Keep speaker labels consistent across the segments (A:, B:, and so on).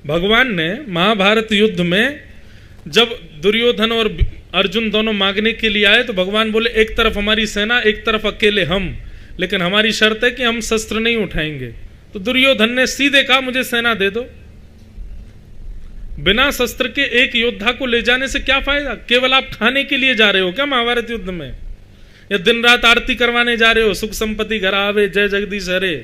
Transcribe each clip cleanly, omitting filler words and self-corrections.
A: भगवान ने महाभारत युद्ध में जब दुर्योधन और अर्जुन दोनों मांगने के लिए आए तो भगवान बोले एक तरफ हमारी सेना, एक तरफ अकेले हम, लेकिन हमारी शर्त है कि हम शस्त्र नहीं उठाएंगे। तो दुर्योधन ने सीधे कहा मुझे सेना दे दो। बिना शस्त्र के एक योद्धा को ले जाने से क्या फायदा? केवल आप खाने के लिए जा रहे हो क्या महाभारत युद्ध में, या दिन रात आरती करवाने जा रहे हो, सुख संपत्ति घर आवे जय जगदीश हरे?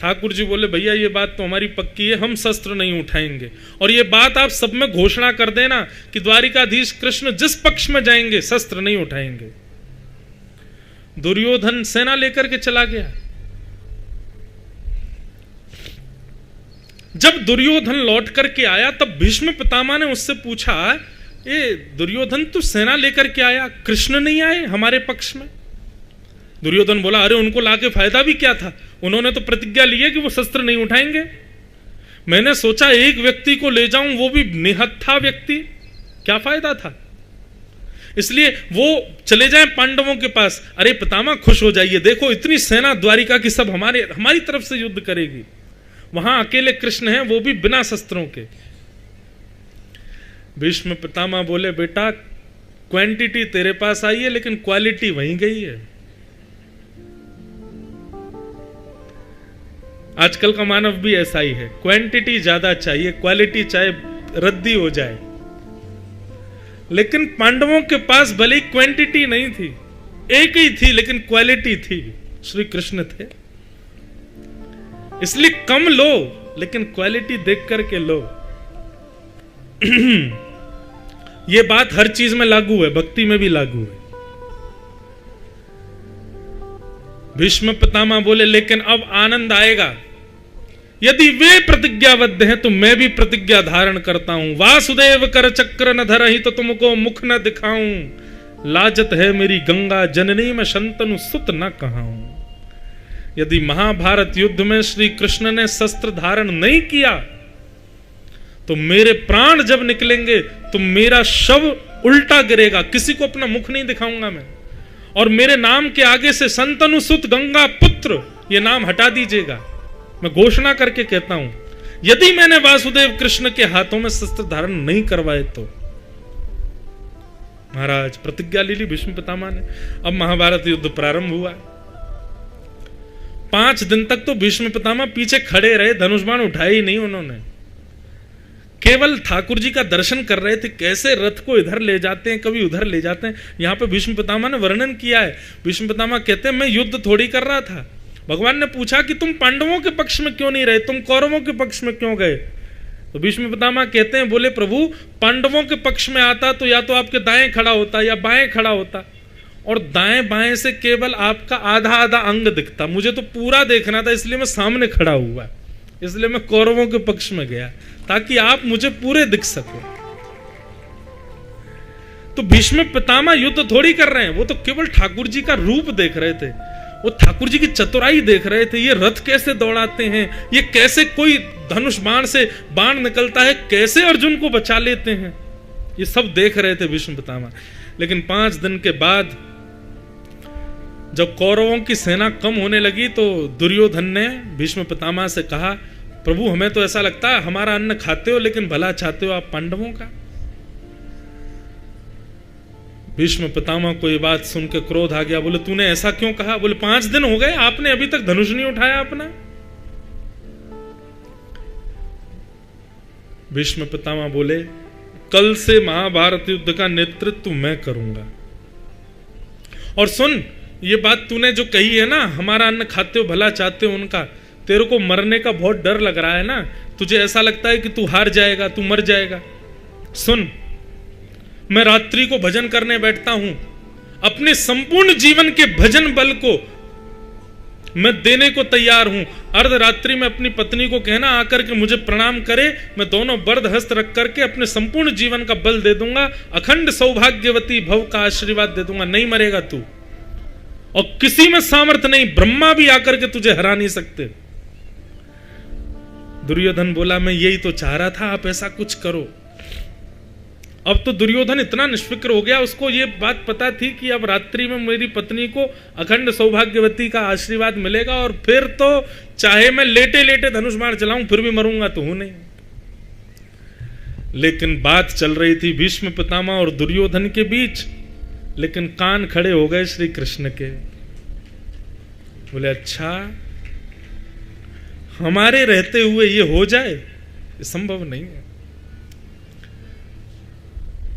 A: ठाकुर जी बोले भैया ये बात तो हमारी पक्की है, हम शस्त्र नहीं उठाएंगे। और ये बात आप सब में घोषणा कर देना कि द्वारिकाधीश कृष्ण जिस पक्ष में जाएंगे शस्त्र नहीं उठाएंगे। दुर्योधन सेना लेकर के चला गया। जब दुर्योधन लौट करके आया तब भीष्म पितामह ने उससे पूछा, ए दुर्योधन तू सेना लेकर के आया, कृष्ण नहीं आए हमारे पक्ष में? दुर्योधन बोला अरे उनको लाके फायदा भी क्या था, उन्होंने तो प्रतिज्ञा ली है कि वो शस्त्र नहीं उठाएंगे। मैंने सोचा एक व्यक्ति को ले जाऊं, वो भी निहत्था व्यक्ति, क्या फायदा था? इसलिए वो चले जाएं पांडवों के पास। अरे पितामह खुश हो जाइए, देखो इतनी सेना द्वारिका की सब हमारी तरफ से युद्ध करेगी, वहां अकेले कृष्ण हैं, वो भी बिना शस्त्रों के। भीष्म पितामह बोले बेटा क्वांटिटी तेरे पास आई है लेकिन क्वालिटी वहीं गई है। आजकल का मानव भी ऐसा ही है, क्वांटिटी ज्यादा चाहिए, क्वालिटी चाहे रद्दी हो जाए। लेकिन पांडवों के पास भले ही क्वांटिटी नहीं थी, एक ही थी, लेकिन क्वालिटी थी, श्री कृष्ण थे। इसलिए कम लो लेकिन क्वालिटी देख करके लो। यह बात हर चीज में लागू है, भक्ति में भी लागू है। भीष्म पितामह बोले लेकिन अब आनंद आएगा, यदि वे प्रतिज्ञाबद्ध हैं तो मैं भी प्रतिज्ञा धारण करता हूं। वासुदेव कर चक्र न धरहि तो तुमको मुख न दिखाऊं, लाजत है मेरी गंगा जननी में शंतनु सुत न कहाऊं। यदि महाभारत युद्ध में श्री कृष्ण ने शस्त्र धारण नहीं किया तो मेरे प्राण जब निकलेंगे तो मेरा शव उल्टा गिरेगा, किसी को अपना मुख नहीं दिखाऊंगा मैं। और मेरे नाम के आगे से शंतनु सुत गंगा पुत्र ये नाम हटा दीजिएगा। मैं घोषणा करके कहता हूं यदि मैंने वासुदेव कृष्ण के हाथों में शस्त्र धारण नहीं करवाए तो। महाराज प्रतिज्ञा ले ली भीष्म पितामह ने। अब महाभारत युद्ध प्रारंभ हुआ। 5 दिन तक तो भीष्म पितामह पीछे खड़े रहे, धनुष बाण उठाए ही नहीं उन्होंने, केवल ठाकुर जी का दर्शन कर रहे थे, कैसे रथ को इधर ले जाते हैं कभी उधर ले जाते हैं। यहां पे भीष्म पितामह ने वर्णन किया है। भीष्म पितामह कहते हैं मैं युद्ध थोड़ी कर रहा था। भगवान ने पूछा कि तुम पांडवों के पक्ष में क्यों नहीं रहे, तुम कौरवों के पक्ष में क्यों गए? तो भीष्म पितामह कहते हैं बोले प्रभु पांडवों के पक्ष में आता तो या तो आपके दाएं खड़ा होता या बाएं खड़ा होता, और दाएं बाएं से केवल आपका आधा आधा अंग दिखता, मुझे तो पूरा देखना था, इसलिए मैं सामने खड़ा हुआ, इसलिए मैं कौरवों के पक्ष में गया ताकि आप मुझे पूरे दिख सको। तो भीष्म पितामह युद्ध थोड़ी कर रहे हैं, वो तो केवल ठाकुर जी का रूप देख रहे थे, वो ठाकुर जी की चतुराई देख रहे थे। ये रथ कैसे दौड़ाते हैं, ये कैसे कोई धनुष बाण से बाण निकलता है, कैसे अर्जुन को बचा लेते हैं, ये सब देख रहे थे भीष्म पितामह। लेकिन 5 दिन के बाद जब कौरवों की सेना कम होने लगी तो दुर्योधन ने भीष्म पितामह से कहा प्रभु हमें तो ऐसा लगता है हमारा अन्न खाते हो लेकिन भला चाहते हो आप पांडवों का। भीष्म पितामह को ये बात सुन के क्रोध आ गया। बोले तूने ऐसा क्यों कहा? बोले 5 दिन हो गए आपने अभी तक धनुष नहीं उठाया अपना। भीष्म पितामह बोले कल से महाभारत युद्ध का नेतृत्व मैं करूंगा। और सुन ये बात तूने जो कही है ना, हमारा अन्न खाते हो भला चाहते हो उनका, तेरे को मरने का बहुत डर लग रहा है ना, तुझे ऐसा लगता है कि तू हार जाएगा, तू मर जाएगा। सुन मैं रात्रि को भजन करने बैठता हूं, अपने संपूर्ण जीवन के भजन बल को मैं देने को तैयार हूं। अर्धरात्रि में अपनी पत्नी को कहना आकर के मुझे प्रणाम करे, मैं दोनों बर्द हस्त रख करके अपने संपूर्ण जीवन का बल दे दूंगा, अखंड सौभाग्यवती भव का आशीर्वाद दे दूंगा। नहीं मरेगा तू, और किसी में सामर्थ्य नहीं, ब्रह्मा भी आकर के तुझे हरा नहीं सकते। दुर्योधन बोला मैं यही तो चाह रहा था, आप ऐसा कुछ करो। अब तो दुर्योधन इतना निष्फिक्र हो गया, उसको ये बात पता थी कि अब रात्रि में मेरी पत्नी को अखंड सौभाग्यवती का आशीर्वाद मिलेगा, और फिर तो चाहे मैं लेटे लेटे धनुष बाण चलाऊं फिर भी मरूंगा तो हूं नहीं। लेकिन बात चल रही थी भीष्म पितामह और दुर्योधन के बीच, लेकिन कान खड़े हो गए श्री कृष्ण के। बोले अच्छा, हमारे रहते हुए ये हो जाए, ये संभव नहीं है।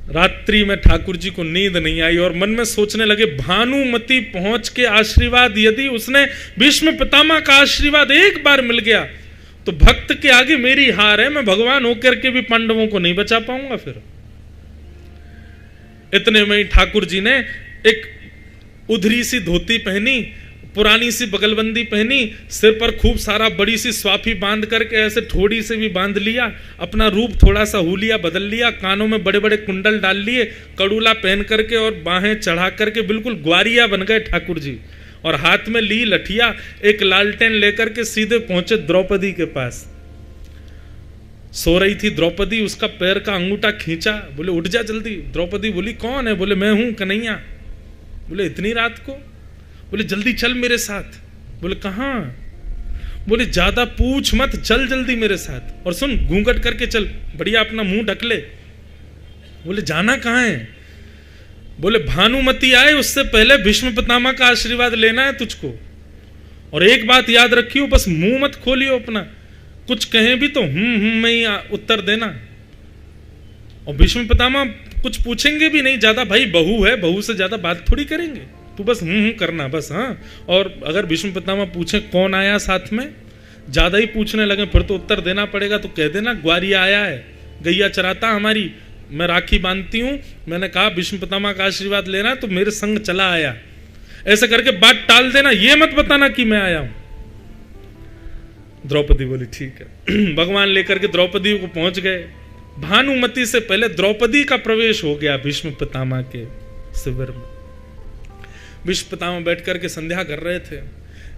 A: रात्रि में ठाकुर जी को नींद नहीं आई और मन में सोचने लगे, भानुमति पहुंच के आशीर्वाद, यदि उसने भीष्म पितामह का आशीर्वाद एक बार मिल गया तो भक्त के आगे मेरी हार है, मैं भगवान होकर के भी पांडवों को नहीं बचा पाऊंगा। फिर इतने में ही ठाकुर जी ने एक उधरी सी धोती पहनी, पुरानी सी बगलबंदी पहनी, सिर पर खूब सारा बड़ी सी स्वाफी बांध करके ऐसे ठोड़ी से भी बांध लिया, अपना रूप थोड़ा सा हुलिया बदल लिया, कानों में बड़े बड़े कुंडल डाल लिए, कड़ूला पहन करके और बाहें चढ़ा करके बिल्कुल ग्वारिया बन गए ठाकुर जी। और हाथ में ली लठिया, एक लालटेन लेकर के सीधे पहुंचे द्रौपदी के पास। सो रही थी द्रौपदी, उसका पैर का अंगूठा खींचा, बोले उठ जा जल्दी। द्रौपदी बोली कौन है? बोले मैं हूं कन्हैया। बोले इतनी रात को? बोले जल्दी चल मेरे साथ। बोले कहां? बोले ज्यादा पूछ मत, चल जल्दी मेरे साथ, और सुन घूंघट करके चल, बढ़िया अपना मुंह ढक ले। बोले जाना कहां है? बोले भानुमति आए उससे पहले भीष्म पितामह का आशीर्वाद लेना है तुझको, और एक बात याद रखियो, बस मुंह मत खोलियो अपना, कुछ कहें भी तो में ही उत्तर देना। और भीष्म पितामह कुछ पूछेंगे भी नहीं ज्यादा, भाई बहू है, बहू से ज्यादा बात थोड़ी करेंगे, तू बस करना बस। हाँ, और अगर भीष्म पितामह पूछे कौन आया साथ में, ज्यादा ही पूछने लगे फिर तो उत्तर देना पड़ेगा, तो कह देना ग्वारिया आया है, गैया चराता हमारी, मैं राखी बांधती हूं, मैंने कहा भीष्म पितामह का आशीर्वाद लेना तो मेरे संग चला आया, ऐसे करके बात टाल देना, ये मत बताना कि मैं आया हूं। द्रौपदी बोली ठीक है। भगवान लेकर के द्रौपदी को पहुंच गए। भानुमति से पहले द्रौपदी का प्रवेश हो गया भीष्म पितामह के शिविर में। भीष्म पितामह बैठ करके संध्या कर रहे थे,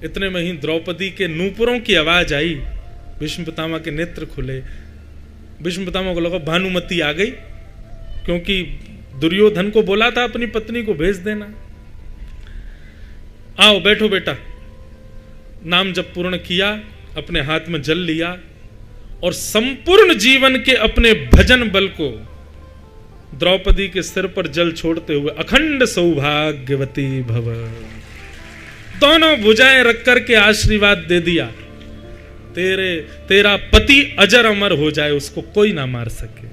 A: इतने में ही द्रौपदी के नूपुरों की आवाज आई, भीष्म पितामह के नेत्र खुले। भीष्म पितामह को लगा भानुमति आ गई, क्योंकि दुर्योधन को बोला था अपनी पत्नी को भेज देना। आओ बैठो बेटा। नाम जब पूर्ण किया, अपने हाथ में जल लिया और संपूर्ण जीवन के अपने भजन बल को द्रौपदी के सिर पर जल छोड़ते हुए अखंड सौभाग्यवती भव, दोनों भुजाएं रख करके आशीर्वाद दे दिया, तेरा पति अजर अमर हो जाए, उसको कोई ना मार सके।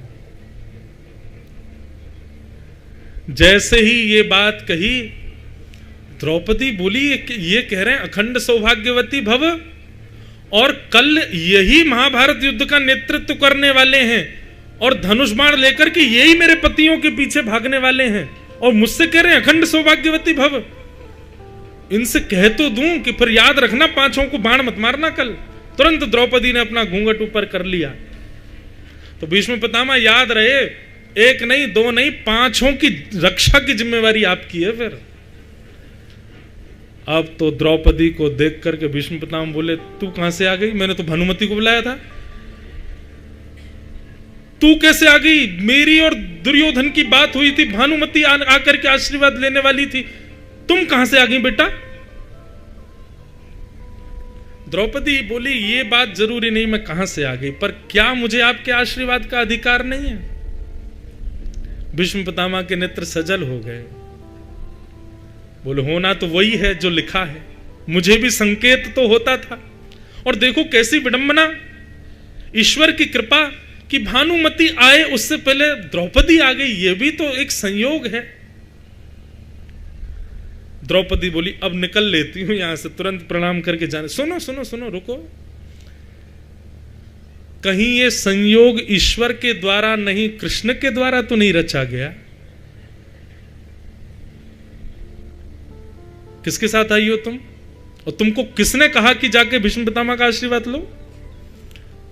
A: जैसे ही ये बात कही, द्रौपदी बोली ये कह रहे हैं अखंड सौभाग्यवती भव, और कल यही महाभारत युद्ध का नेतृत्व करने वाले हैं और धनुष बाण लेकर के यही मेरे पतियों के पीछे भागने वाले हैं, और मुझसे कह रहे हैं अखंड सौभाग्यवती भव। इनसे कह तो दूं कि फिर याद रखना पांचों को बाण मत मारना कल। तुरंत द्रौपदी ने अपना घूंघट ऊपर कर लिया। तो भीष्म पितामह याद रहे, एक नहीं दो नहीं, पांचों की रक्षा की जिम्मेवारी आपकी है। फिर अब तो द्रौपदी को देख करके भीष्म पितामह बोले तू कहां से आ गई? मैंने तो भानुमति को बुलाया था, तू कैसे आ गई? मेरी और दुर्योधन की बात हुई थी, भानुमति आकर के आशीर्वाद लेने वाली थी, तुम कहां से आ गई बेटा? द्रौपदी बोली ये बात जरूरी नहीं मैं कहां से आ गई, पर क्या मुझे आपके आशीर्वाद का अधिकार नहीं है? भीष्म पितामह के नेत्र सजल हो गए। बोले होना तो वही है जो लिखा है, मुझे भी संकेत तो होता था। और देखो कैसी विडंबना, ईश्वर की कृपा कि भानुमति आए उससे पहले द्रौपदी आ गई, ये भी तो एक संयोग है। द्रौपदी बोली अब निकल लेती हूं यहां से, तुरंत प्रणाम करके जाने। सुनो सुनो सुनो, रुको, कहीं ये संयोग ईश्वर के द्वारा नहीं, कृष्ण के द्वारा तो नहीं रचा गया? किसके साथ आई हो तुम, और तुमको किसने कहा कि जाके भीष्म पितामह का आशीर्वाद लो?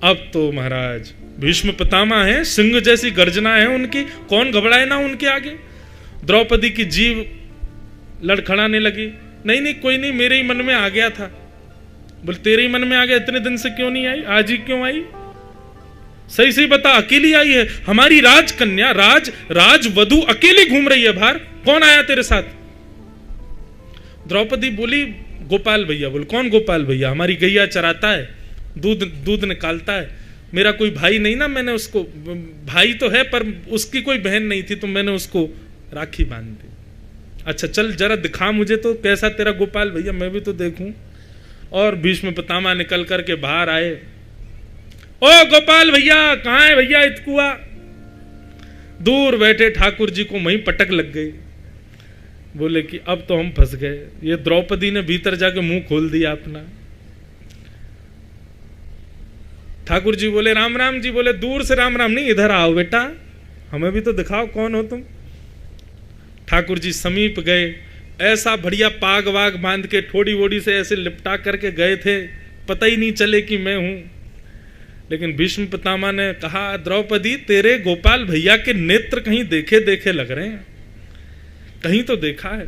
A: अब तो महाराज भीष्म पितामह हैं, सिंह जैसी गर्जना है उनकी, कौन घबराए ना उनके आगे। द्रौपदी की जीव लड़खड़ाने लगी, नहीं नहीं कोई नहीं, मेरे ही मन में आ गया था। बोले तेरे ही मन में आ गया, इतने दिन से क्यों नहीं आई, आज ही क्यों आई? सही सही बता, अकेली आई है? हमारी राजकन्या राजवधु अकेली घूम रही है बाहर, कौन आया तेरे साथ? द्रौपदी बोली गोपाल भैया। बोले कौन गोपाल भैया? हमारी गैया चराता है, दूध निकालता है, मेरा कोई भाई नहीं ना, मैंने उसको, भाई तो है पर उसकी कोई बहन नहीं थी, तो मैंने उसको राखी बांध दी। अच्छा चल जरा दिखा मुझे तो कैसा तेरा गोपाल भैया, मैं भी तो देखूं। और भीष्म पितामह निकल करके बाहर आए। ओ गोपाल भैया कहाँ है भैया इतकुआ? दूर बैठे ठाकुर जी को वहीं पटक लग गई। बोले कि अब तो हम फंस गए, ये द्रौपदी ने भीतर जाके मुंह खोल दिया अपना। ठाकुर जी बोले राम राम जी। बोले दूर से राम राम नहीं, इधर आओ बेटा, हमें भी तो दिखाओ कौन हो तुम। ठाकुर जी समीप गए, ऐसा बढ़िया पाग वाग बांध के ठोड़ी वोड़ी से ऐसे लिपटा करके गए थे, पता ही नहीं चले कि मैं हूं। लेकिन भीष्म पितामह ने कहा द्रौपदी तेरे गोपाल भैया के नेत्र कहीं देखे देखे लग रहे हैं, कहीं तो देखा है।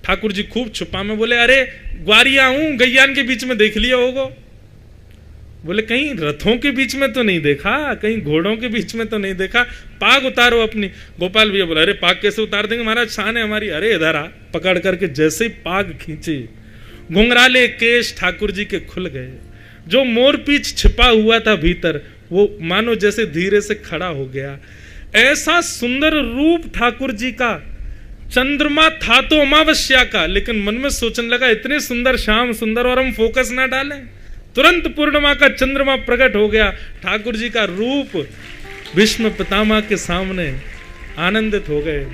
A: ठाकुर जी खूब छुपा में बोले अरे ग्वारिया हूं, गैयान के बीच में देख लिया होगा। बोले कहीं रथों के बीच में तो नहीं देखा, कहीं घोड़ों के बीच में तो नहीं देखा, पाग उतारो अपनी। गोपाल भैया बोला अरे पाग कैसे उतार देंगे महाराज, शान है हमारी। अरे इधर आ, पकड़ करके जैसे ही पाग खींचे, घुंघराले केश ठाकुर जी के खुल गए। जो मोरपीछ छिपा हुआ था भीतर, वो मानो जैसे धीरे से खड़ा हो गया। ऐसा सुंदर रूप ठाकुर जी का। चंद्रमा था तो अमावस्या का, लेकिन मन में सोचने लगा इतने सुंदर श्याम सुंदर, और हम फोकस ना डालें। तुरंत पूर्णिमा का चंद्रमा प्रकट हो गया। ठाकुर जी का रूप भीष्म पितामह के सामने आनंदित हो गए।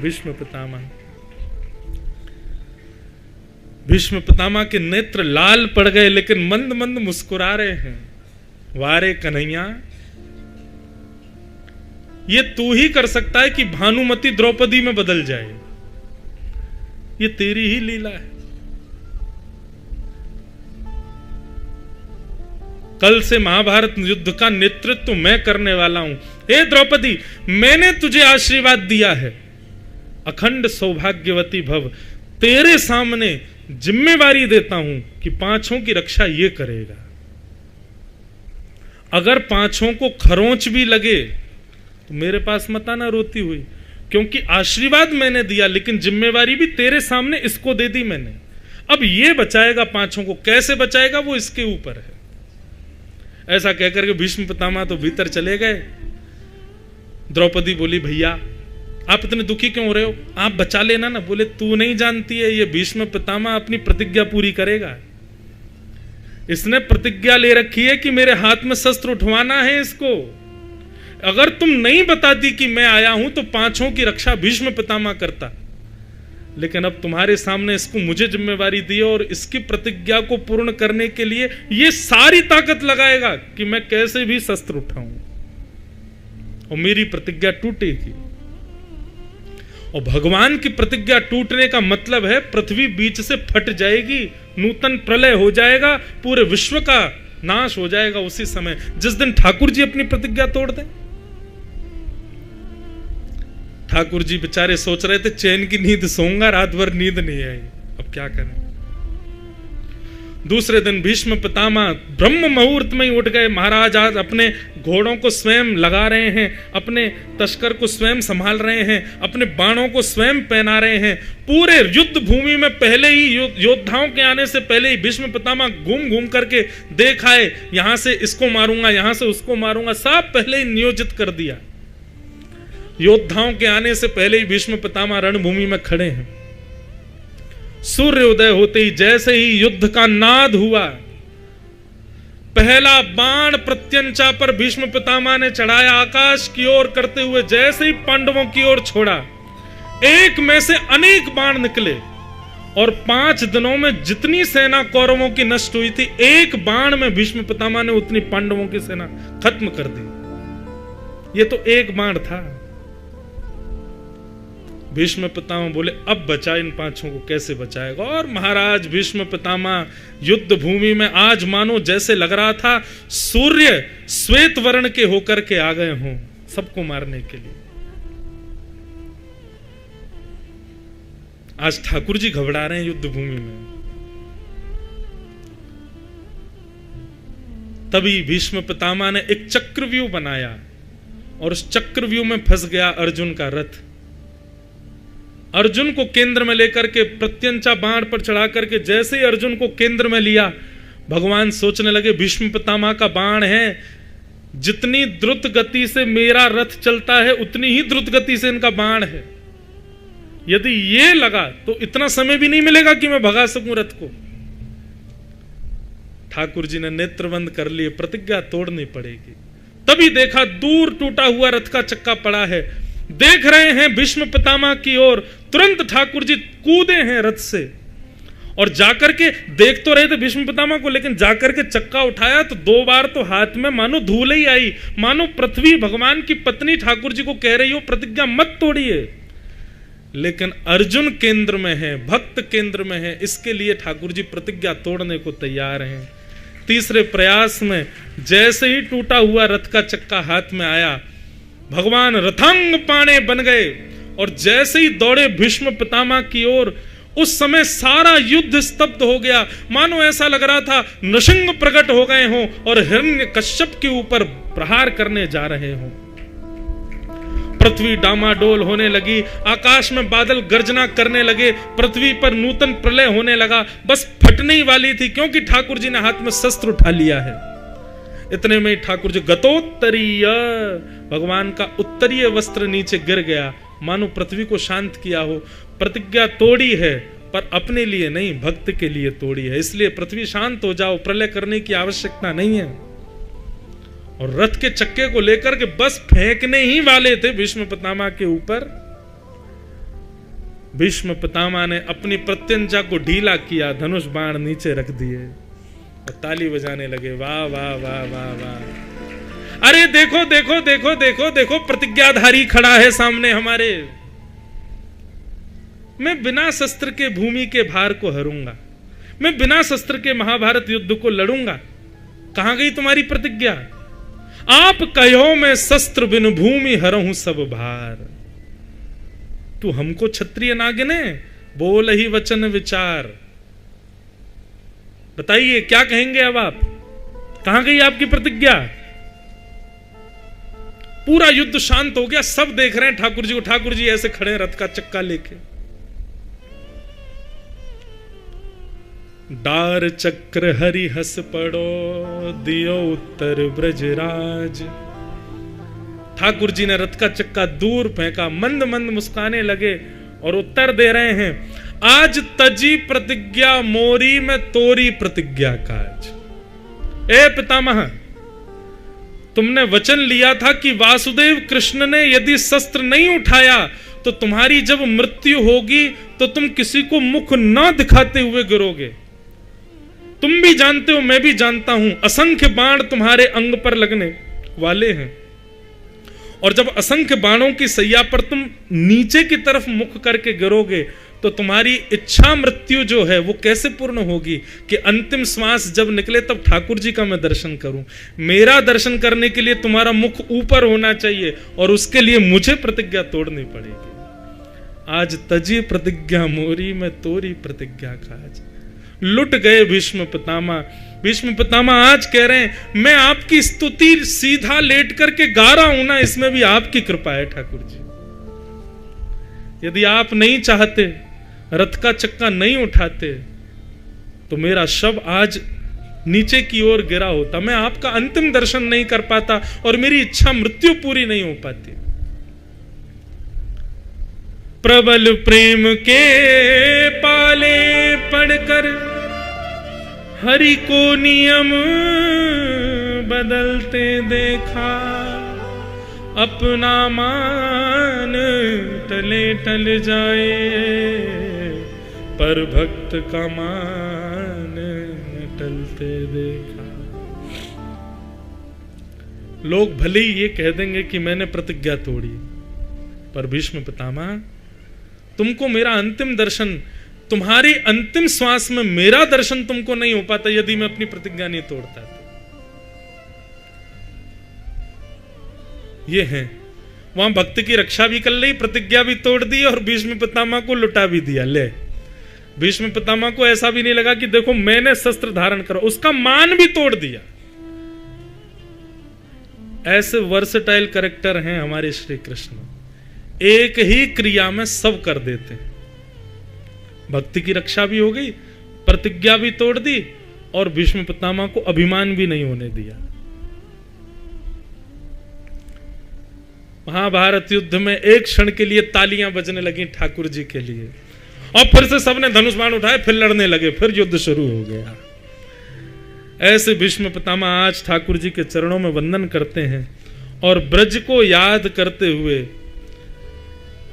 A: भीष्म पितामह के नेत्र लाल पड़ गए, लेकिन मंद मंद मुस्कुरा रहे हैं। वारे कन्हैया, ये तू ही कर सकता है कि भानुमति द्रौपदी में बदल जाए, ये तेरी ही लीला है। कल से महाभारत युद्ध का नेतृत्व मैं करने वाला हूं। हे द्रौपदी, मैंने तुझे आशीर्वाद दिया है, अखंड सौभाग्यवती भव। तेरे सामने जिम्मेवारी देता हूं कि पांचों की रक्षा ये करेगा। अगर पांचों को खरोंच भी लगे तो मेरे पास मत आना रोती हुई, क्योंकि आशीर्वाद मैंने दिया, लेकिन जिम्मेवारी भी तेरे सामने इसको दे दी मैंने। अब ये बचाएगा पांचों को, कैसे बचाएगा वो इसके ऊपर है। ऐसा कहकर के भीष्म पितामह तो भीतर चले गए। द्रौपदी बोली भैया आप इतने दुखी क्यों हो रहे हो, आप बचा लेना ना। बोले तू नहीं जानती है, ये भीष्म पितामह अपनी प्रतिज्ञा पूरी करेगा। इसने प्रतिज्ञा ले रखी है कि मेरे हाथ में शस्त्र उठवाना है इसको। अगर तुम नहीं बताती कि मैं आया हूं तो पांचों की रक्षा भीष्म पितामह करता, लेकिन अब तुम्हारे सामने इसको मुझे जिम्मेवारी दी और इसकी प्रतिज्ञा को पूर्ण करने के लिए ये सारी ताकत लगाएगा कि मैं कैसे भी शस्त्र उठाऊं और मेरी प्रतिज्ञा टूटेगी। और भगवान की प्रतिज्ञा टूटने का मतलब है पृथ्वी बीच से फट जाएगी, नूतन प्रलय हो जाएगा, पूरे विश्व का नाश हो जाएगा उसी समय जिस दिन ठाकुर जी अपनी प्रतिज्ञा तोड़ दें। ठाकुर जी बेचारे सोच रहे थे चैन की नींद सोऊंगा, रात भर नींद नहीं आई, अब क्या करें। दूसरे दिन भीष्म पितामह ब्रह्म मुहूर्त में ही उठ गए। महाराज आज अपने घोड़ों को स्वयं लगा रहे हैं, अपने तस्कर को स्वयं संभाल रहे हैं, अपने बाणों को स्वयं पहना रहे हैं। पूरे युद्ध भूमि में पहले ही योद्धाओं के आने से पहले ही भीष्म पितामह घूम घूम करके देख आए, यहां से इसको मारूंगा, यहां से उसको मारूंगा, सब पहले ही नियोजित कर दिया। योद्धाओं के आने से पहले ही भीष्म पितामह रणभूमि में खड़े हैं। सूर्योदय होते ही जैसे ही युद्ध का नाद हुआ, पहला बाण प्रत्यंचा पर भीष्म पितामह ने चढ़ाया, आकाश की ओर करते हुए जैसे ही पांडवों की ओर छोड़ा, एक में से अनेक बाण निकले और 5 दिनों में जितनी सेना कौरवों की नष्ट हुई थी, एक बाण में भीष्म पितामह ने उतनी पांडवों की सेना खत्म कर दी। ये तो एक बाण था। भीष्म पितामह बोले अब बचा, इन पांचों को कैसे बचाएगा। और महाराज भीष्म पितामह युद्ध भूमि में आज मानो जैसे लग रहा था सूर्य श्वेत वर्ण के होकर के आ गए हों सबको मारने के लिए। आज ठाकुर जी घबरा रहे हैं युद्ध भूमि में। तभी भीष्म पितामह ने एक चक्रव्यूह बनाया और उस चक्रव्यूह में फंस गया अर्जुन का रथ। अर्जुन को केंद्र में लेकर के प्रत्यंचा बाण पर चढ़ा करके जैसे ही अर्जुन को केंद्र में लिया, भगवान सोचने लगे भीष्म पितामह का बाण है, जितनी द्रुत गति से मेरा रथ चलता है उतनी ही द्रुत गति से इनका बाण है। यदि ये लगा तो इतना समय भी नहीं मिलेगा कि मैं भगा सकूं रथ को। ठाकुर जी ने नेत्र बंद कर लिए, प्रतिज्ञा तोड़नी पड़ेगी। तभी देखा दूर टूटा हुआ रथ का चक्का पड़ा है, देख रहे हैं भीष्म पितामह की ओर। तुरंत ठाकुर जी कूदे हैं रथ से और जाकर के देख तो रहे थे भीष्म पितामह को, लेकिन जाकर के चक्का उठाया तो 2 बार तो हाथ में मानो धूल ही आई, मानो पृथ्वी भगवान की पत्नी ठाकुर जी को कह रही हो प्रतिज्ञा मत तोड़िए। लेकिन अर्जुन केंद्र में है, भक्त केंद्र में है, इसके लिए ठाकुर जी प्रतिज्ञा तोड़ने को तैयार हैं। तीसरे प्रयास में जैसे ही टूटा हुआ रथ का चक्का हाथ में आया, भगवान रथांग पाणे बन गए और जैसे ही दौड़े भीष्म पितामह की ओर, उस समय सारा युद्ध स्तब्ध हो गया। मानो ऐसा लग रहा था नृसिंह प्रकट हो गए हों और हिरण्यकश्यप के ऊपर प्रहार करने जा रहे हों। पृथ्वी डामाडोल होने लगी, आकाश में बादल गर्जना करने लगे, पृथ्वी पर नूतन प्रलय होने लगा, बस फटने ही वाली थी, क्योंकि ठाकुर जी ने हाथ में शस्त्र उठा लिया है। इतने में ठाकुर जी गतोत्तरीय, भगवान का उत्तरीय वस्त्र नीचे गिर गया, मानो पृथ्वी को शांत किया हो। प्रतिज्ञा तोड़ी है पर अपने लिए नहीं, भक्त के लिए तोड़ी है, इसलिए पृथ्वी शांत हो जाओ, प्रलय करने की आवश्यकता नहीं है। और रथ के चक्के को लेकर के बस फेंकने ही वाले थे भीष्म पितामह के ऊपर। भीष्म पितामह ने अपनी प्रत्यंचा को ढीला किया, धनुष बाण नीचे रख दिए और ताली बजाने लगे, वाह वाह वाह वाह वाह। अरे देखो देखो देखो देखो देखो, प्रतिज्ञाधारी खड़ा है सामने हमारे। मैं बिना शस्त्र के भूमि के भार को हरूंगा, मैं बिना शस्त्र के महाभारत युद्ध को लड़ूंगा। कहां गई तुम्हारी प्रतिज्ञा? आप कहो मैं शस्त्र बिन भूमि हरहूं सब भार। तू हमको क्षत्रिय ना गिने, बोल ही वचन विचार। बताइए क्या कहेंगे अब आप? कहां गई आपकी प्रतिज्ञा? पूरा युद्ध शांत हो गया, सब देख रहे हैं ठाकुर जी को। ठाकुर जी ऐसे खड़े हैं रथ का चक्का लेके। डार चक्र हरि हस पड़ो, दियो उत्तर ब्रजराज। ठाकुर जी ने रथ का चक्का दूर फेंका, मंद मंद मुस्काने लगे और उत्तर दे रहे हैं, आज तजी प्रतिज्ञा मोरी में तोरी प्रतिज्ञा काज। ए पितामह, तुमने वचन लिया था कि वासुदेव कृष्ण ने यदि शस्त्र नहीं उठाया तो तुम्हारी जब मृत्यु होगी तो तुम किसी को मुख न दिखाते हुए गिरोगे। तुम भी जानते हो, मैं भी जानता हूं, असंख्य बाण तुम्हारे अंग पर लगने वाले हैं और जब असंख्य बाणों की सैया पर तुम नीचे की तरफ मुख करके गिरोगे तो तुम्हारी इच्छा मृत्यु जो है वो कैसे पूर्ण होगी कि अंतिम श्वास जब निकले तब ठाकुर जी का मैं दर्शन करूं। मेरा दर्शन करने के लिए तुम्हारा मुख ऊपर होना चाहिए और उसके लिए मुझे प्रतिज्ञा तोड़नी पड़ेगी। आज तजी प्रतिज्ञा मोरी में तोरी प्रतिज्ञा काज। लुट गए भीष्म पितामह। भीष्म पितामह आज कह रहे हैं, मैं आपकी स्तुति सीधा लेट करके गा रहा हूं ना, इसमें भी आपकी कृपा है ठाकुर जी। यदि आप नहीं चाहते, रथ का चक्का नहीं उठाते तो मेरा शव आज नीचे की ओर गिरा होता, मैं आपका अंतिम दर्शन नहीं कर पाता और मेरी इच्छा मृत्यु पूरी नहीं हो पाती। प्रबल प्रेम के पाले पढ़कर हरि को नियम बदलते देखा, अपना मान टले टल जाए पर भक्त का मान टलते देखा। लोग भले ही ये कह देंगे कि मैंने प्रतिज्ञा तोड़ी, पर भीष्म पितामह तुमको मेरा अंतिम दर्शन, तुम्हारी अंतिम श्वास में मेरा दर्शन तुमको नहीं हो पाता यदि मैं अपनी प्रतिज्ञा नहीं तोड़ता। ये है, वहां भक्त की रक्षा भी कर ली, प्रतिज्ञा भी तोड़ दी और भीष्म पितामह को लुटा भी दिया। ले, भीष्म पितामह को ऐसा भी नहीं लगा कि देखो मैंने शस्त्र धारण करा, उसका मान भी तोड़ दिया। ऐसे वर्सेटाइल कैरेक्टर हैं हमारे श्री कृष्ण, एक ही क्रिया में सब कर देते हैं। भक्ति की रक्षा भी हो गई, प्रतिज्ञा भी तोड़ दी और भीष्म पितामह को अभिमान भी नहीं होने दिया। महाभारत युद्ध में एक क्षण के लिए तालियां बजने लगी ठाकुर जी के लिए, और फिर से सबने धनुष बाण उठाए, फिर लड़ने लगे, फिर युद्ध शुरू हो गया। ऐसे भीष्म पितामह आज ठाकुर जी के चरणों में वंदन करते हैं और ब्रज को याद करते हुए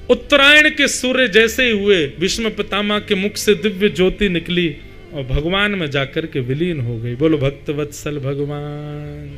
A: उत्तरायण के सूर्य जैसे ही हुए भीष्म पितामह के मुख से दिव्य ज्योति निकली और भगवान में जाकर के विलीन हो गई। बोलो भक्त वत्सल भगवान।